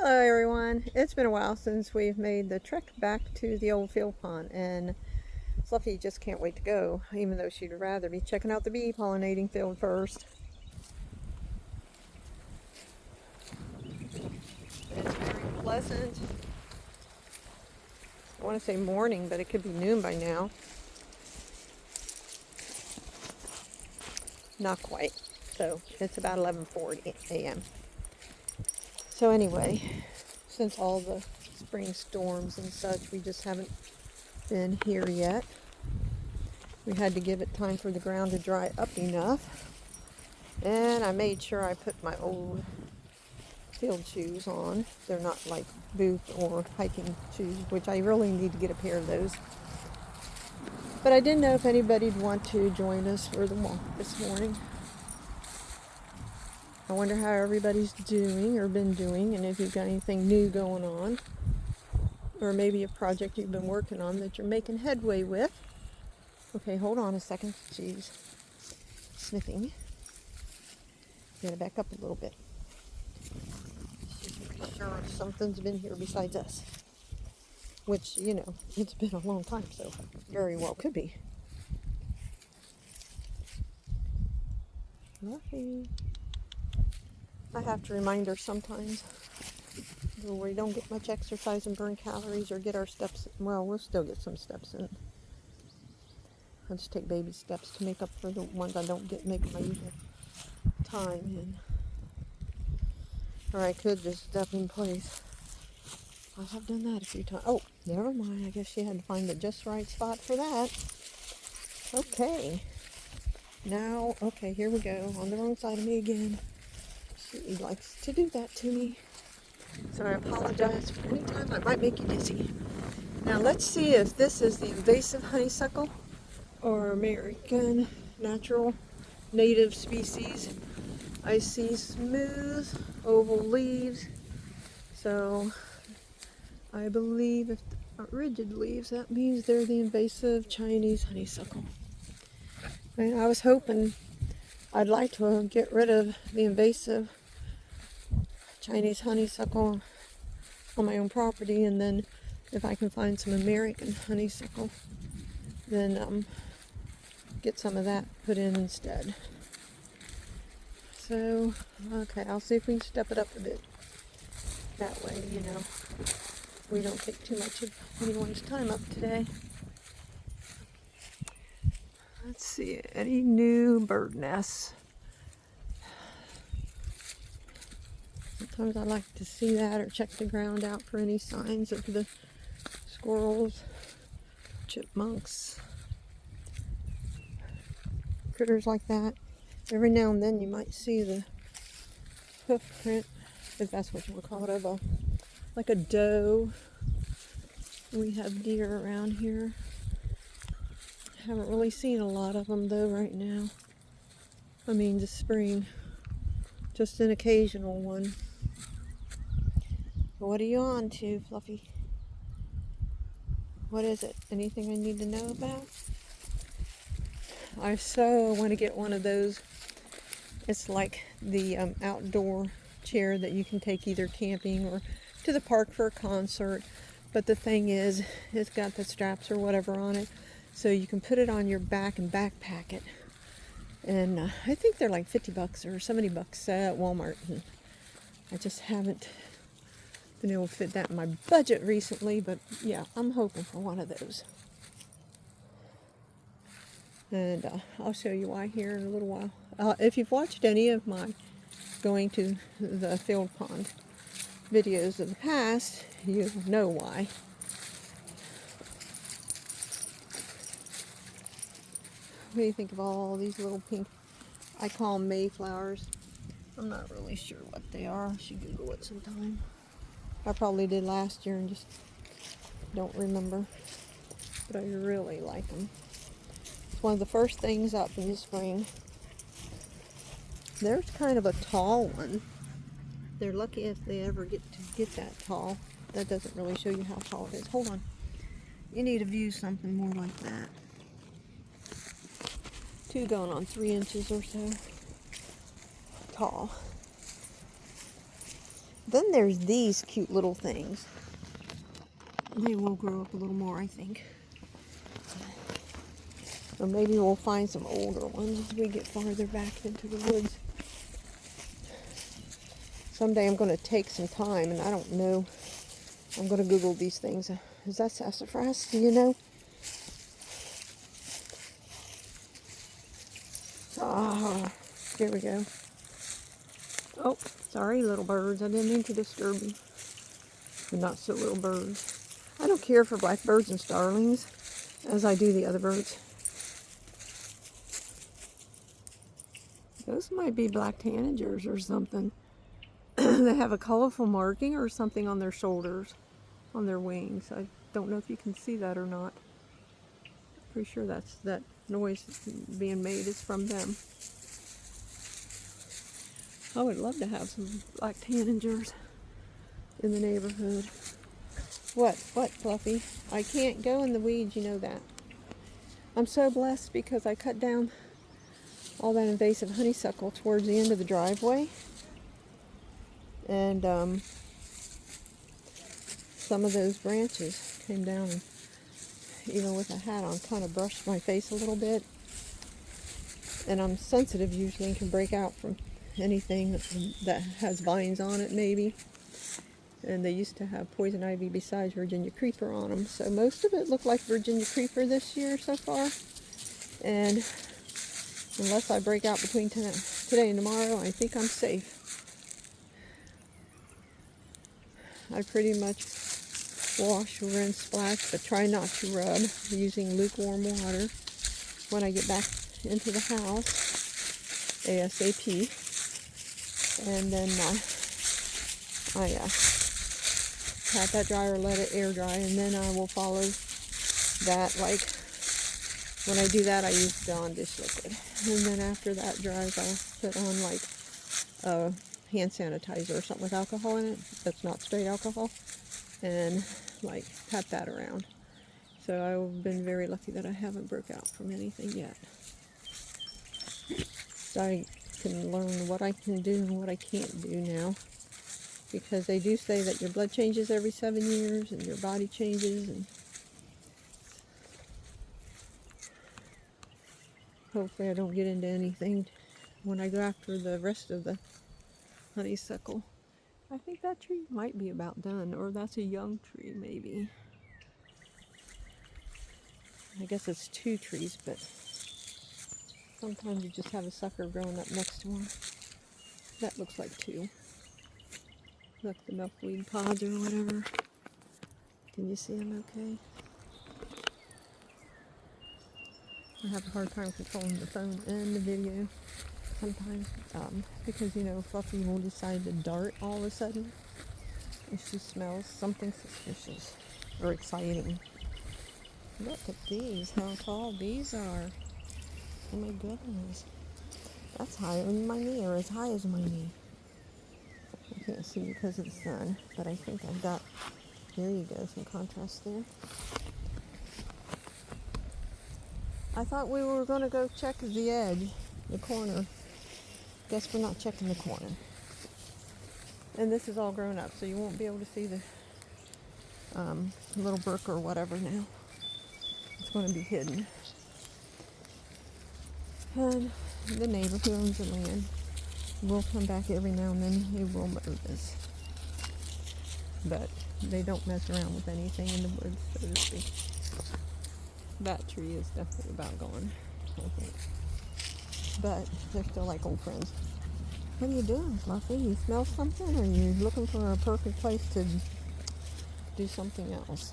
Hello everyone. It's been a while since we've made the trek back to the old field pond, and Fluffy just can't wait to go, even though she'd rather be checking out the bee pollinating field first. It's very pleasant. I want to say morning, but it could be noon by now. Not quite. So it's about 11:40 a.m. So anyway, since all the spring storms and such, we just haven't been here yet. We had to give it time for the ground to dry up enough. And I made sure I put my old field shoes on. They're not like boot or hiking shoes, which I really need to get a pair of those. But I didn't know if anybody'd want to join us for the walk this morning. I wonder how everybody's doing or been doing, and if you've got anything new going on, or maybe a project you've been working on that you're making headway with. Okay, hold on a second. She's sniffing. Gotta back up a little bit. She's pretty sure something's been here besides us. Which, you know, it's been a long time, so very well could be. Fluffy. I have to remind her sometimes where we don't get much exercise and burn calories or get our steps. Well, we'll still get some steps in. I'll just take baby steps to make up for the ones I don't make my usual time in. Or I could just step in place. I have done that a few times. Oh, never mind. I guess she had to find the just right spot for that. Okay. Now, okay, here we go. On the wrong side of me again. She likes to do that to me. So I apologize for any time I might make you dizzy. Now let's see if this is the invasive honeysuckle or American natural native species. I see smooth oval leaves. So I believe if they're rigid leaves, that means they're the invasive Chinese honeysuckle. And I was hoping I'd like to get rid of the invasive Chinese honeysuckle on my own property, and then if I can find some American honeysuckle, then get some of that put in instead. So, okay, I'll see if we can step it up a bit. That way, you know, we don't take too much of anyone's time up today. Let's see, any new bird nests? Sometimes I like to see that or check the ground out for any signs of the squirrels, chipmunks, critters like that. Every now and then you might see the hoof print, if that's what you want to call it, like a doe. We have deer around here. Haven't really seen a lot of them though right now. I mean this spring. Just an occasional one. What are you on to, Fluffy? What is it? Anything I need to know about? I so want to get one of those. It's like the outdoor chair that you can take either camping or to the park for a concert. But the thing is, it's got the straps or whatever on it, so you can put it on your back and backpack it. And I think they're like $50 or $70 at Walmart. And I just haven't been able to fit that in my budget recently, but yeah, I'm hoping for one of those. And I'll show you why here in a little while. If you've watched any of my going to the field pond videos of the past, you know why. What do you think of all these little pink, I call them mayflowers. I'm not really sure what they are. I should Google it sometime. I probably did last year and just don't remember. But I really like them. It's one of the first things up in the spring. There's kind of a tall one. They're lucky if they ever get that tall. That doesn't really show you how tall it is. Hold on. You need to view something more like that. 2 going on 3 inches or so tall. Then there's these cute little things. They will grow up a little more, I think. Or maybe we'll find some older ones as we get farther back into the woods. Someday I'm going to take some time, and I don't know. I'm going to Google these things. Is that sassafras? Do you know? Ah, here we go. Oh, sorry, little birds. I didn't mean to disturb you. You're not so little birds. I don't care for blackbirds and starlings as I do the other birds. Those might be black tanagers or something. They have a colorful marking or something on their shoulders, on their wings. I don't know if you can see that or not. Pretty sure that noise being made is from them. I would love to have some black tanagers in the neighborhood. What, Fluffy? I can't go in the weeds, you know that. I'm so blessed because I cut down all that invasive honeysuckle towards the end of the driveway. And some of those branches came down and even with a hat on kind of brushed my face a little bit. And I'm sensitive usually and can break out from anything that has vines on it maybe. And they used to have poison ivy besides Virginia creeper on them. So most of it looked like Virginia creeper this year so far. And unless I break out between today and tomorrow, I think I'm safe. I pretty much wash, rinse, splash, but try not to rub using lukewarm water when I get back into the house ASAP. And then I pat that dry or let it air dry, and then I will follow that. Like when I do that, I use Dawn dish liquid, and then after that dries, I'll put on like a hand sanitizer or something with alcohol in it that's not straight alcohol, and like pat that around. So I've been very lucky that I haven't broke out from anything yet. So I can learn what I can do and what I can't do now, because they do say that your blood changes every 7 years and your body changes, and hopefully I don't get into anything when I go after the rest of the honeysuckle. I think that tree might be about done, or that's a young tree maybe. I guess it's 2 trees, but sometimes you just have a sucker growing up next to one. That looks like 2. Look, the milkweed pods or whatever. Can you see them okay? I have a hard time controlling the phone and the video sometimes, because, you know, Fluffy will decide to dart all of a sudden if she smells something suspicious or exciting. Look at these, how tall these are. Oh my goodness. That's higher than my knee, or as high as my knee. I can't see because of the sun, but I think I've got, there you go, some contrast there. I thought we were going to go check the edge, the corner. Guess we're not checking the corner. And this is all grown up, so you won't be able to see the little brook or whatever now. It's going to be hidden. And the neighbor who owns the land will come back every now and then. He will mow this. But they don't mess around with anything in the woods, so to speak. That tree is definitely about gone, I think. But they're still like old friends. What are you doing, Fluffy? You smell something, or are you looking for a perfect place to do something else?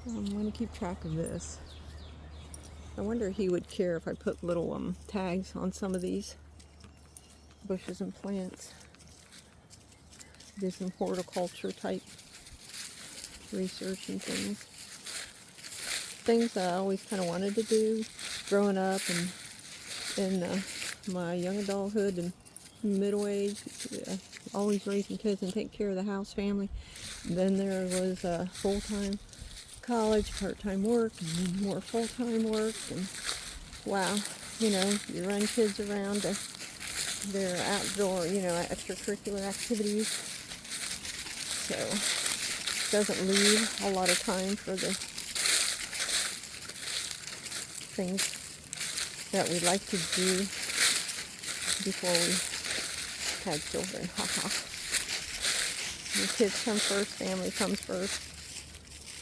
I'm going to keep track of this. I wonder if he would care if I put little tags on some of these bushes and plants. Do some horticulture type research and things. Things that I always kind of wanted to do growing up and in my young adulthood and middle age. Always raising kids and taking care of the house family. And then there was full-time college, part-time work, and then more full-time work. And wow, you know, you run kids around to their outdoor, extracurricular activities. So doesn't leave a lot of time for the things that we like to do before we had children. Haha. The kids come first, family comes first.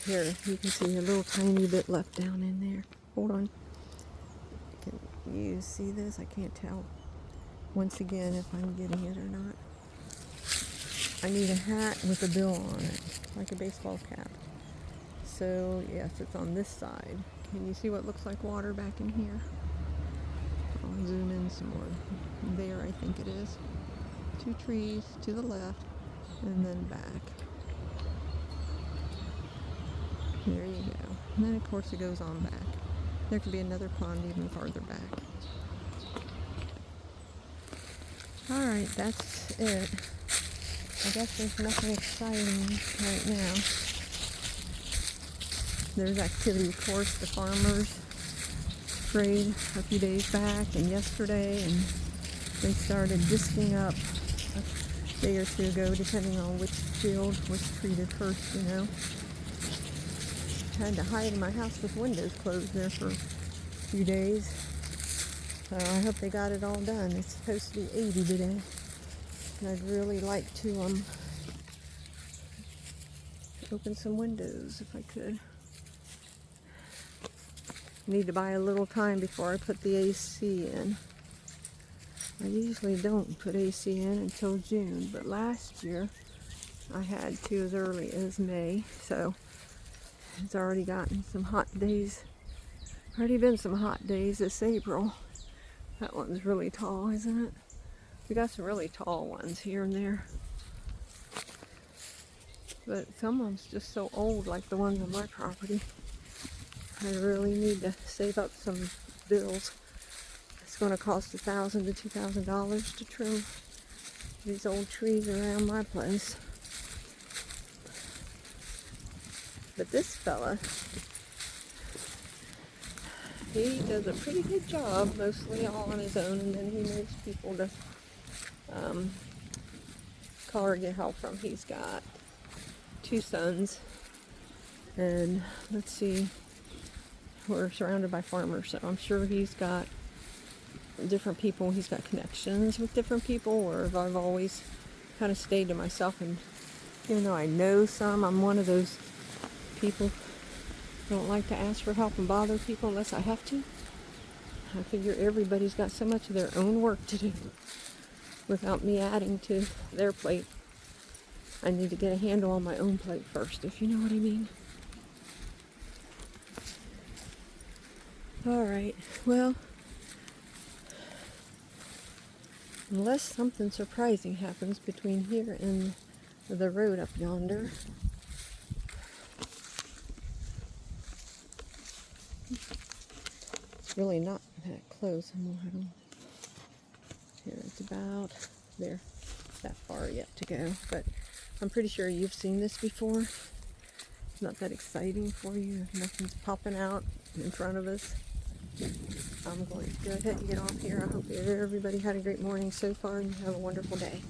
Here, you can see a little tiny bit left down in there. Hold on. Can you see this? I can't tell. Once again, if I'm getting it or not. I need a hat with a bill on it, like a baseball cap. So, yes, it's on this side. Can you see what looks like water back in here? I'll zoom in some more. There, I think it is. 2 trees to the left, and then back. There you go. And then, of course, it goes on back. There could be another pond even farther back. Alright, that's it. I guess there's nothing exciting right now. There's activity, of course. The farmers sprayed a few days back and yesterday, and they started disking up a day or two ago, depending on which field was treated first, Had to hide in my house with windows closed there for a few days. So I hope they got it all done. It's supposed to be 80 today. And I'd really like to open some windows if I could. Need to buy a little time before I put the AC in. I usually don't put AC in until June, but last year I had to as early as May, so it's already gotten some hot days. Already been some hot days this April. That one's really tall, isn't it? We got some really tall ones here and there. But some of them's just so old, like the ones on my property. I really need to save up some bills. It's going to cost $1,000 to $2,000 to trim these old trees around my place. But this fella, he does a pretty good job, mostly all on his own, and then he knows people to call or get help from. He's got 2 sons, and let's see, we're surrounded by farmers, so I'm sure he's got different people. He's got connections with different people, or if I've always kind of stayed to myself, and even though I know some, I'm one of those people who don't like to ask for help and bother people unless I have to. I figure everybody's got so much of their own work to do without me adding to their plate. I need to get a handle on my own plate first, if you know what I mean. Alright, well, unless something surprising happens between here and the road up yonder, it's really not that close. Here, it's about there, that far yet to go, but I'm pretty sure you've seen this before. It's not that exciting for you if nothing's popping out in front of us. I'm going to go ahead and get off here. I hope everybody had a great morning so far and you have a wonderful day.